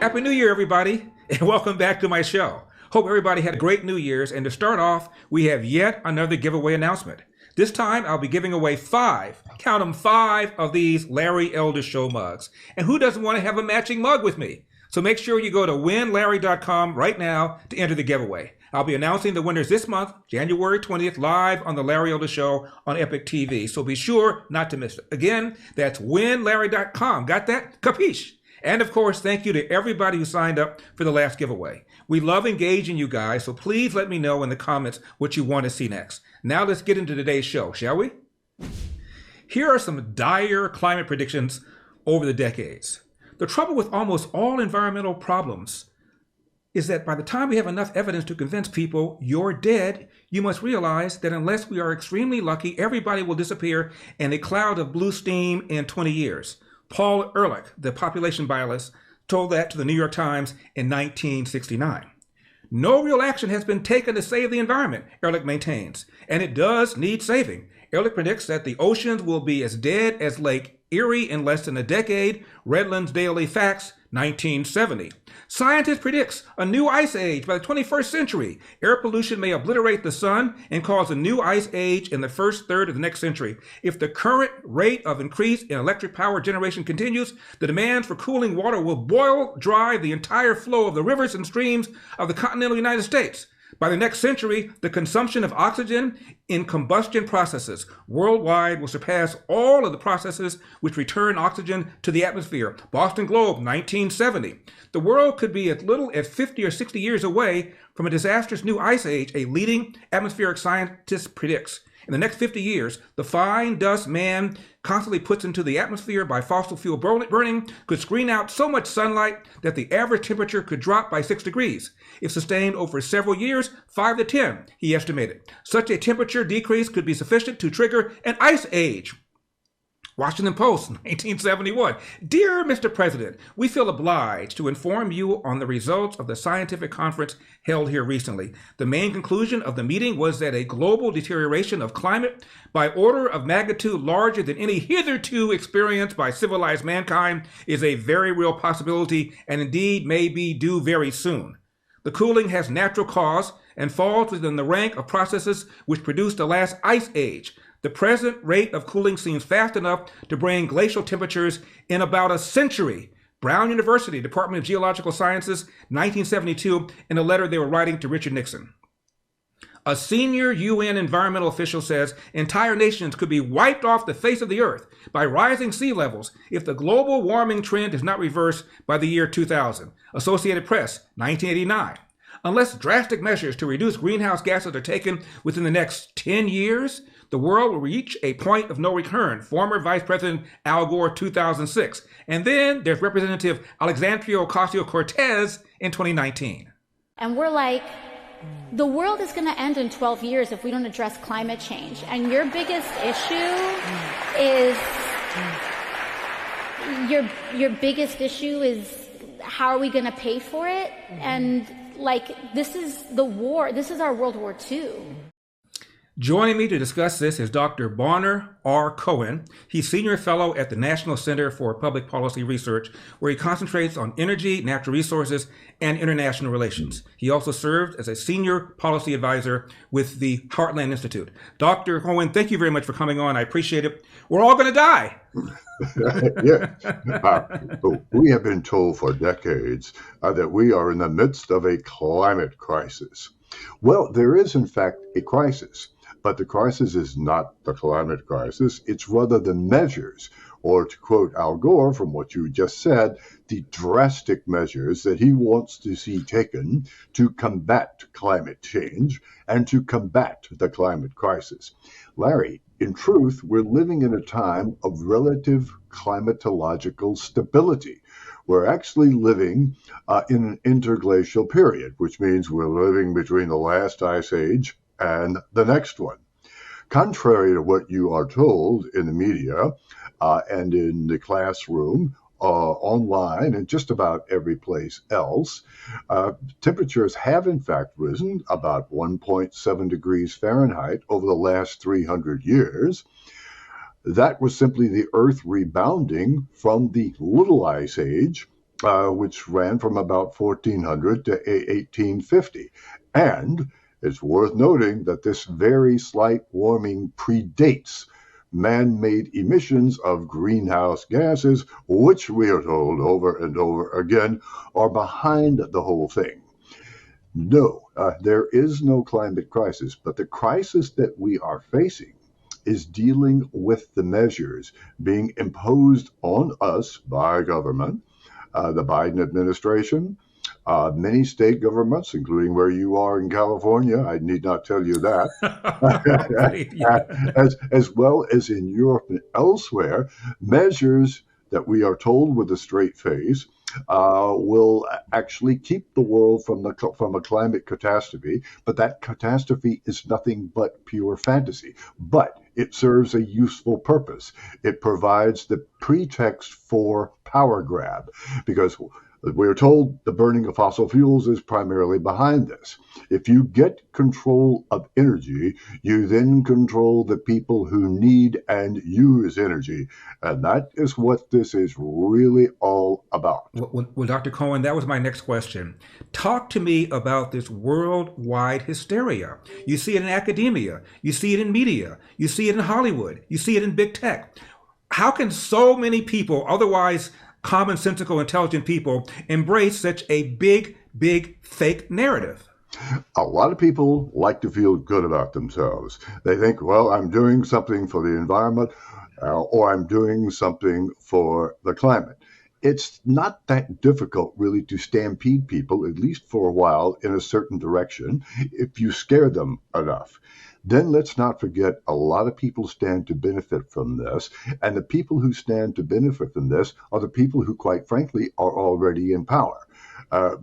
Happy New Year, everybody, and welcome back to my show. Hope everybody had a great New Year's, and to start off, we have yet another giveaway announcement. This time, I'll be giving away count them, 5 of these Larry Elder Show mugs. And who doesn't want to have a matching mug with me? So make sure you go to winlarry.com right now to enter the giveaway. I'll be announcing the winners this month, January 20th, live on the Larry Elder Show on Epic TV. So be sure not to miss it. Again, that's winlarry.com. Got that? Capiche? And of course, thank you to everybody who signed up for the last giveaway. We love engaging you guys, so please let me know in the comments what you want to see next. Now let's get into today's show, shall we? Here are some dire climate predictions over the decades. The trouble with almost all environmental problems is that by the time we have enough evidence to convince people you're dead, you must realize that unless we are extremely lucky, everybody will disappear in a cloud of blue steam in 20 years. Paul Ehrlich, the population biologist, told that to the New York Times in 1969. No real action has been taken to save the environment, Ehrlich maintains, and it does need saving. Ehrlich predicts that the oceans will be as dead as Lake Erie in less than a decade. Redland's Daily Facts, 1970. Scientist predicts a new ice age by the 21st century. Air pollution may obliterate the sun and cause a new ice age in the first third of the next century. If the current rate of increase in electric power generation continues, the demand for cooling water will boil dry the entire flow of the rivers and streams of the continental United States. By the next century, the consumption of oxygen in combustion processes worldwide will surpass all of the processes which return oxygen to the atmosphere. Boston Globe, 1970. The world could be as little as 50 or 60 years away from a disastrous new ice age, a leading atmospheric scientist predicts. In the next 50 years, the fine dust man constantly puts into the atmosphere by fossil fuel burning could screen out so much sunlight that the average temperature could drop by 6 degrees. If sustained over several years, 5 to 10, he estimated. Such a temperature decrease could be sufficient to trigger an ice age. Washington Post, 1971. Dear Mr. President, we feel obliged to inform you on the results of the scientific conference held here recently. The main conclusion of the meeting was that a global deterioration of climate by order of magnitude larger than any hitherto experienced by civilized mankind is a very real possibility and indeed may be due very soon. The cooling has natural cause and falls within the rank of processes which produced the last ice age. The present rate of cooling seems fast enough to bring glacial temperatures in about a century. Brown University, Department of Geological Sciences, 1972, in a letter they were writing to Richard Nixon. A senior UN environmental official says entire nations could be wiped off the face of the earth by rising sea levels if the global warming trend is not reversed by the year 2000. Associated Press, 1989. Unless drastic measures to reduce greenhouse gases are taken within the next 10 years, the world will reach a point of no return. Former Vice President Al Gore, 2006. And then there's Representative Alexandria Ocasio-Cortez in 2019. And we're like, the world is going to end in 12 years if we don't address climate change. And your biggest issue is, your biggest issue is how are we going to pay for it? And like, this is the war. This is our World War II. Joining me to discuss this is Dr. Bonner R Cohen. He's Senior Fellow at the National Center for Public Policy Research, where he concentrates on energy, natural resources, and international relations. He also served as a Senior Policy Advisor with the Heartland Institute. Dr. Cohen, thank you very much for coming on. I appreciate it. We're all going to die. Yes. We have been told for decades that we are in the midst of a climate crisis. Well, there is, in fact, a crisis. But the crisis is not the climate crisis. It's rather the measures, or to quote Al Gore from what you just said, the drastic measures that he wants to see taken to combat climate change and to combat the climate crisis. Larry, in truth, we're living in a time of relative climatological stability. We're actually living in an interglacial period, which means we're living between the last ice age and the next one. Contrary to what you are told in the media and in the classroom, online, and just about every place else, temperatures have in fact risen about 1.7 degrees Fahrenheit over the last 300 years. That was simply the Earth rebounding from the Little Ice Age which ran from about 1400 to 1850. And it's worth noting that this very slight warming predates man-made emissions of greenhouse gases, which we are told over and over again are behind the whole thing. No, there is no climate crisis, but the crisis that we are facing is dealing with the measures being imposed on us by government, the Biden administration, many state governments, including where you are in California. I need not tell you that. Right, yeah. as well as in Europe and elsewhere, measures that we are told with a straight face will actually keep the world from a climate catastrophe. But that catastrophe is nothing but pure fantasy. But it serves a useful purpose. It provides the pretext for power grab, because we're told the burning of fossil fuels is primarily behind this. If you get control of energy, you then control the people who need and use energy. And that is what this is really all about. Well, Dr. Cohen, that was my next question. Talk to me about this worldwide hysteria. You see it in academia, you see it in media, you see it in Hollywood, you see it in big tech. How can so many people, otherwise commonsensical, intelligent people, embrace such a big fake narrative? A lot of people like to feel good about themselves. They think, well, I'm doing something for the environment, or I'm doing something for the climate. It's not that difficult, really, to stampede people, at least for a while, in a certain direction, if you scare them enough. Then let's not forget a lot of people stand to benefit from this. And the people who stand to benefit from this are the people who, quite frankly, are already in power.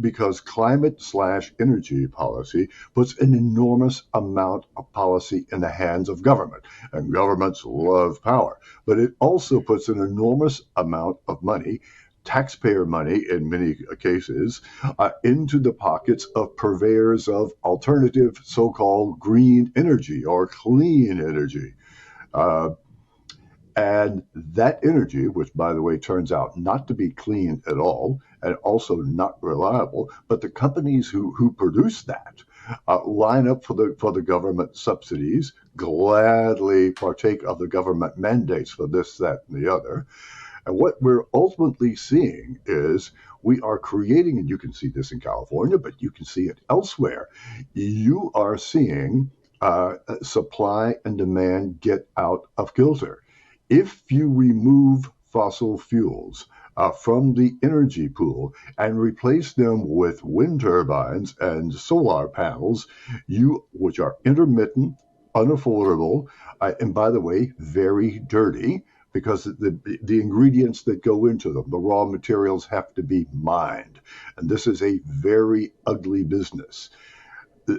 Because climate/energy policy puts an enormous amount of policy in the hands of government. And governments love power. But it also puts an enormous amount of money, taxpayer money in many cases, into the pockets of purveyors of alternative so-called green energy or clean energy. And that energy, which, by the way, turns out not to be clean at all and also not reliable, but the companies who produce that line up for the government subsidies, gladly partake of the government mandates for this, that, and the other. And what we're ultimately seeing is we are creating, and you can see this in California, but you can see it elsewhere. You are seeing supply and demand get out of kilter. If you remove fossil fuels from the energy pool and replace them with wind turbines and solar panels, which are intermittent, unaffordable, and by the way, very dirty, because the ingredients that go into them, the raw materials, have to be mined. And this is a very ugly business.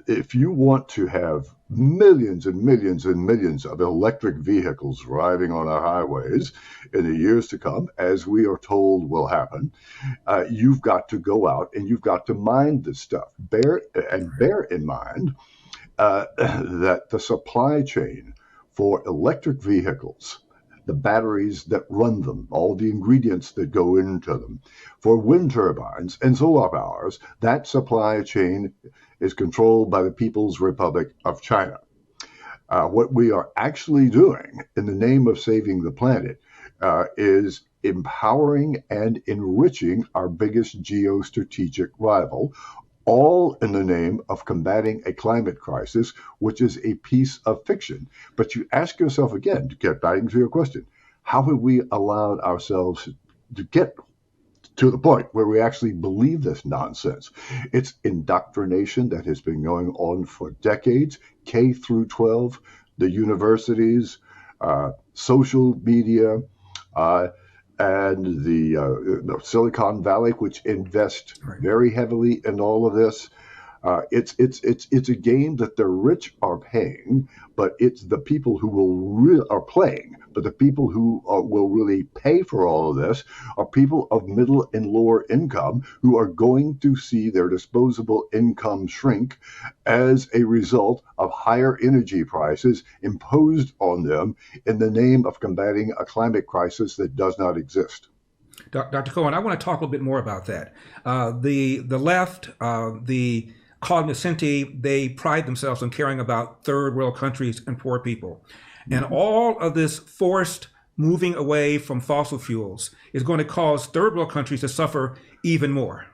If you want to have millions and millions and millions of electric vehicles driving on our highways in the years to come, as we are told will happen, you've got to go out and you've got to mine this stuff. Bear in mind that the supply chain for electric vehicles, the batteries that run them, all the ingredients that go into them, for wind turbines and solar powers, that supply chain is controlled by the People's Republic of China. What we are actually doing in the name of saving the planet is empowering and enriching our biggest geostrategic rival, all in the name of combating a climate crisis, which is a piece of fiction. But you ask yourself again, to get back to your question, how have we allowed ourselves to get to the point where we actually believe this nonsense? It's indoctrination that has been going on for decades, K through 12, the universities, social media, and the Silicon Valley, which invest very heavily in all of this. It's a game that the rich are paying, but it's the people who are playing. But the people who will really pay for all of this are people of middle and lower income who are going to see their disposable income shrink as a result of higher energy prices imposed on them in the name of combating a climate crisis that does not exist. Dr. Cohen, I want to talk a little bit more about that. The left, the cognoscenti, they pride themselves on caring about third world countries and poor people. And all of this forced moving away from fossil fuels is going to cause third world countries to suffer even more.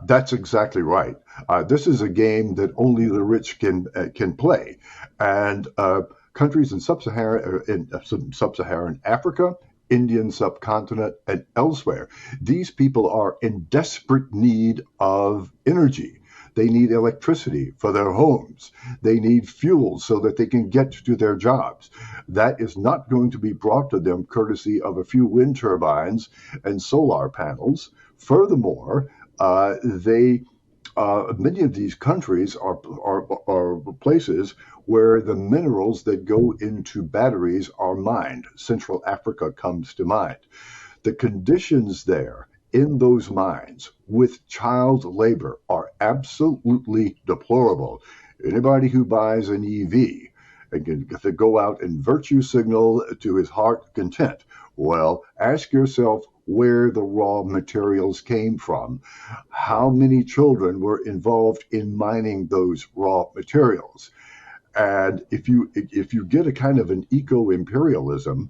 That's exactly right. This is a game that only the rich can play, and countries in sub-Saharan Africa, Indian subcontinent, and elsewhere, these people are in desperate need of energy. They need electricity for their homes. They need fuel so that they can get to their jobs. That is not going to be brought to them courtesy of a few wind turbines and solar panels. Furthermore, many of these countries are places where the minerals that go into batteries are mined. Central Africa comes to mind. The conditions there in those mines with child labor are absolutely deplorable. Anybody who buys an EV and can go out and virtue signal to his heart's content, well, ask yourself where the raw materials came from. How many children were involved in mining those raw materials? And if you get a kind of an eco-imperialism,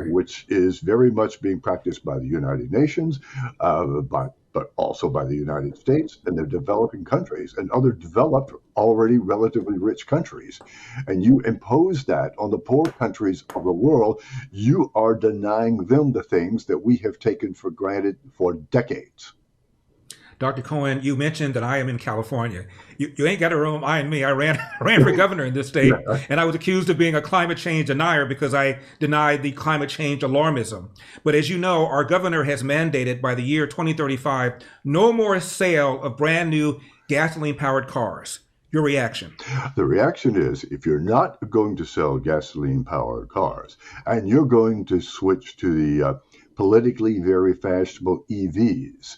which is very much being practiced by the United Nations, but also by the United States and the developing countries and other developed, already relatively rich countries, and you impose that on the poor countries of the world, you are denying them the things that we have taken for granted for decades. Dr. Cohen, you mentioned that I am in California. You ain't got to remind me. I ran for governor in this state, and I was accused of being a climate change denier because I denied the climate change alarmism. But as you know, our governor has mandated by the year 2035, no more sale of brand new gasoline-powered cars. Your reaction? The reaction is, if you're not going to sell gasoline-powered cars, and you're going to switch to the politically very fashionable EVs,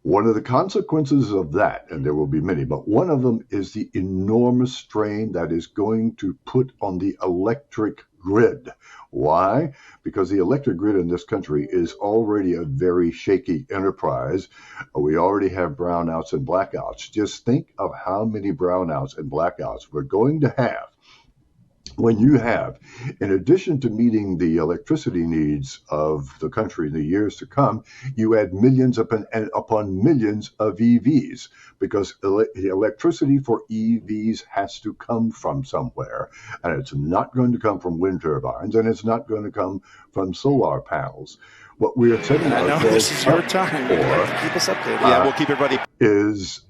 one of the consequences of that, and there will be many, but one of them is the enormous strain that is going to put on the electric grid. Why? Because the electric grid in this country is already a very shaky enterprise. We already have brownouts and blackouts. Just think of how many brownouts and blackouts we're going to have when you have, in addition to meeting the electricity needs of the country in the years to come, you add millions upon millions of EVs, because the electricity for EVs has to come from somewhere, and it's not going to come from wind turbines, and it's not going to come from solar panels. What we are setting ourselves this is your time. Keep us updated. Yeah, we'll keep everybody. Is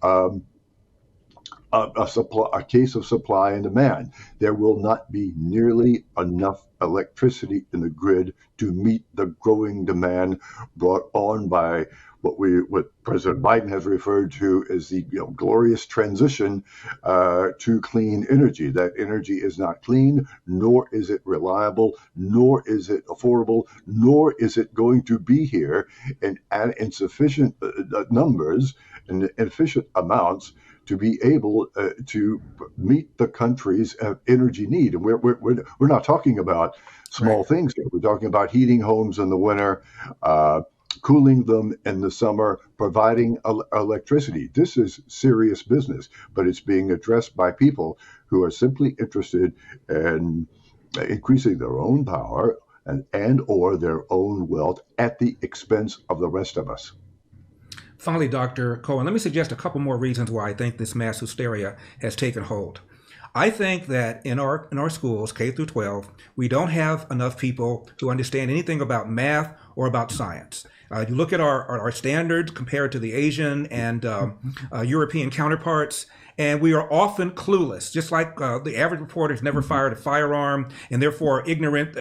a case of supply and demand. There will not be nearly enough electricity in the grid to meet the growing demand brought on by what President Biden has referred to as the glorious transition to clean energy. That energy is not clean, nor is it reliable, nor is it affordable, nor is it going to be here in sufficient numbers and efficient amounts to be able to meet the country's energy need. And we're not talking about small things here. We're talking about heating homes in the winter, cooling them in the summer, providing electricity. This is serious business, but it's being addressed by people who are simply interested in increasing their own power and or their own wealth at the expense of the rest of us. Finally, Dr. Cohen, let me suggest a couple more reasons why I think this mass hysteria has taken hold. I think that in our schools, K through 12, we don't have enough people who understand anything about math or about science. You look at our standards compared to the Asian and European counterparts, and we are often clueless, just like the average reporter has never fired a firearm and therefore ignorant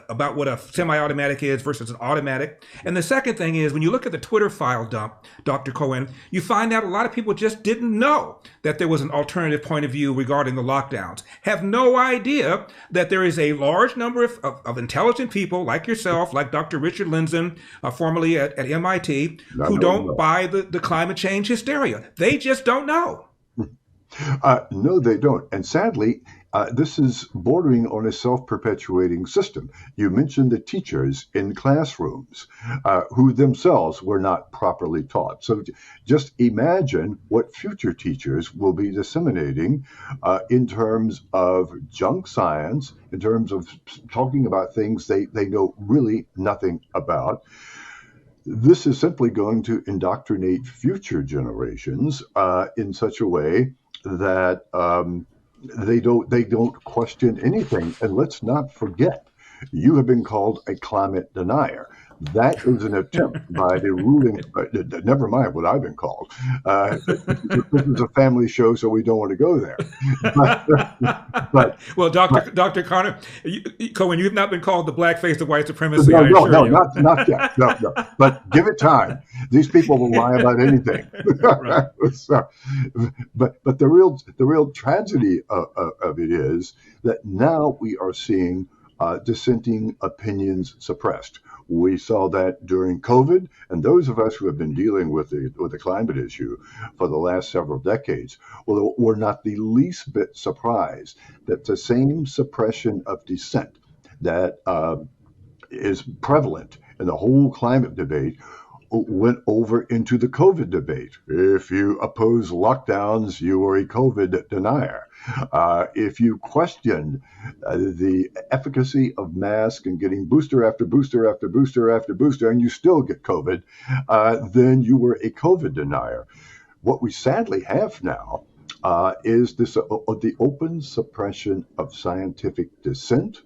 about what a semi-automatic is versus an automatic. And the second thing is, when you look at the Twitter file dump, Dr. Cohen, you find out a lot of people just didn't know that there was an alternative point of view regarding the lockdowns, have no idea that there is a large number of intelligent people like yourself, like Dr. Richard Lindzen, formerly at MIT, who don't buy the climate change hysteria. They just don't know. No, they don't. And sadly, this is bordering on a self-perpetuating system. You mentioned the teachers in classrooms who themselves were not properly taught. So just imagine what future teachers will be disseminating in terms of junk science, in terms of talking about things they know really nothing about. This is simply going to indoctrinate future generations in such a way that they don't question anything. And let's not forget, you have been called a climate denier. That is an attempt by the ruling. Never mind what I've been called. This is a family show, so we don't want to go there. Well, Dr. Cohen, you've not been called the blackface of white supremacy. No, not yet. No. But give it time. These people will lie about anything. Right. So, but the real tragedy of it is that now we are seeing dissenting opinions suppressed. We saw that during COVID, and those of us who have been dealing with the climate issue for the last several decades, well, we're not the least bit surprised that the same suppression of dissent that is prevalent in the whole climate debate went over into the COVID debate. If you oppose lockdowns, you are a COVID denier. If you question the efficacy of masks and getting booster after booster after booster after booster, and you still get COVID, then you were a COVID denier. What we sadly have now is this the open suppression of scientific dissent,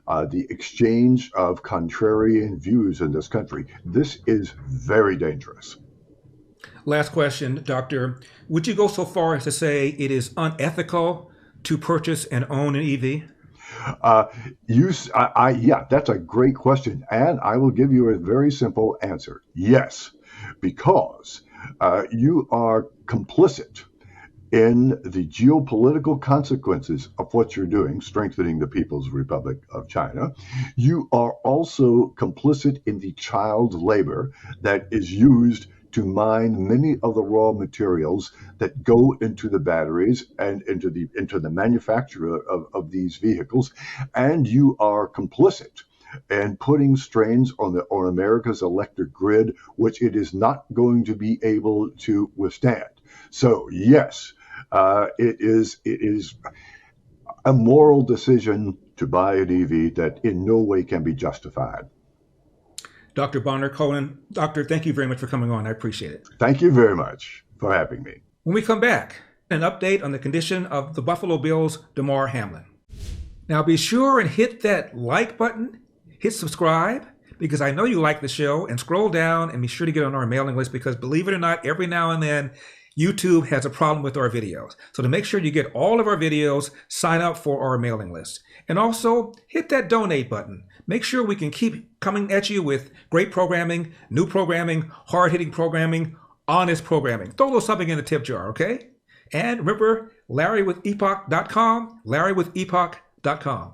the exchange of contrarian views in this country. This is very dangerous. Last question, Doctor. Would you go so far as to say it is unethical to purchase and own an EV? Yeah, that's a great question. And I will give you a very simple answer. Yes, because you are complicit in the geopolitical consequences of what you're doing, strengthening the People's Republic of China. You are also complicit in the child labor that is used to mine many of the raw materials that go into the batteries and into the manufacture of these vehicles. And you are complicit in putting strains on America's electric grid, which it is not going to be able to withstand. So yes, it is a moral decision to buy an EV that in no way can be justified. Dr. Bonner Cohen, Doctor, thank you very much for coming on. I appreciate it. Thank you very much for having me. When we come back, an update on the condition of the Buffalo Bills' Damar Hamlin. Now be sure and hit that like button, hit subscribe, because I know you like the show, and scroll down and be sure to get on our mailing list, because believe it or not, every now and then, YouTube has a problem with our videos. So to make sure you get all of our videos, sign up for our mailing list. And also hit that donate button. Make sure we can keep coming at you with great programming, new programming, hard-hitting programming, honest programming. Throw a little something in the tip jar, okay? And remember, LarryWithEpoch.com, LarryWithEpoch.com.